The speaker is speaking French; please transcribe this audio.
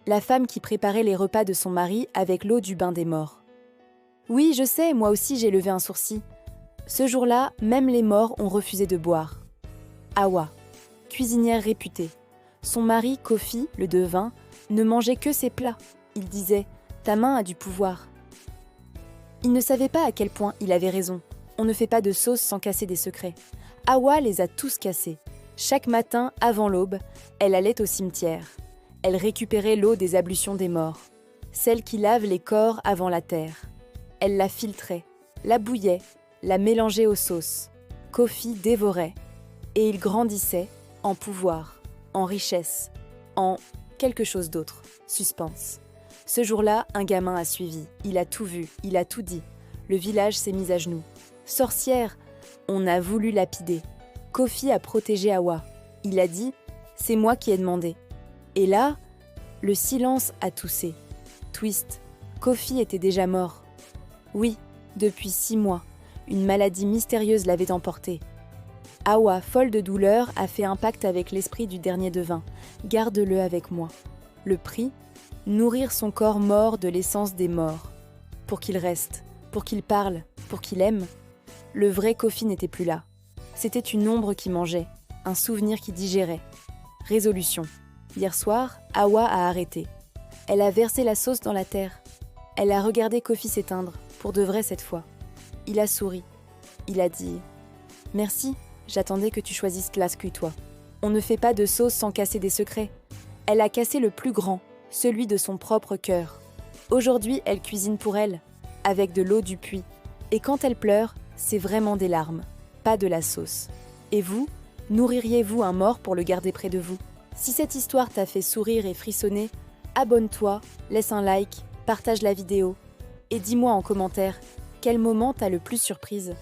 la femme qui préparait les repas de son mari avec l'eau du bain des morts. Oui, je sais, moi aussi j'ai levé un sourcil. Ce jour-là, même les morts ont refusé de boire. Hawa, cuisinière réputée. Son mari, Kofi, le devin, ne mangeait que ses plats. Il disait « Ta main a du pouvoir ». Il ne savait pas à quel point il avait raison. On ne fait pas de sauce sans casser des secrets. Hawa les a tous cassés. Chaque matin, avant l'aube, elle allait au cimetière. Elle récupérait l'eau des ablutions des morts, celle qui lave les corps avant la terre. Elle la filtrait, la bouillait, la mélangeait aux sauces. Kofi dévorait. Et il grandissait en pouvoir, en richesse, en quelque chose d'autre, suspense. Ce jour-là, un gamin a suivi. Il a tout vu, il a tout dit. Le village s'est mis à genoux. Sorcière, on a voulu lapider. Kofi a protégé Hawa. Il a dit « C'est moi qui ai demandé ». Et là, le silence a toussé. Twist, Kofi était déjà mort. Oui, depuis 6 mois, une maladie mystérieuse l'avait emporté. Hawa, folle de douleur, a fait un pacte avec l'esprit du dernier devin. Garde-le avec moi. Le prix ? Nourrir son corps mort de l'essence des morts. Pour qu'il reste, pour qu'il parle, pour qu'il aime. Le vrai Kofi n'était plus là. C'était une ombre qui mangeait, un souvenir qui digérait. Résolution. Hier soir, Hawa a arrêté. Elle a versé la sauce dans la terre. Elle a regardé Kofi s'éteindre, pour de vrai cette fois. Il a souri. Il a dit « Merci, j'attendais que tu choisisses toi. On ne fait pas de sauce sans casser des secrets. » Elle a cassé le plus grand, celui de son propre cœur. Aujourd'hui, elle cuisine pour elle, avec de l'eau du puits. Et quand elle pleure, c'est vraiment des larmes, pas de la sauce. Et vous, nourririez-vous un mort pour le garder près de vous ? Si cette histoire t'a fait sourire et frissonner, abonne-toi, laisse un like, partage la vidéo et dis-moi en commentaire quel moment t'a le plus surprise.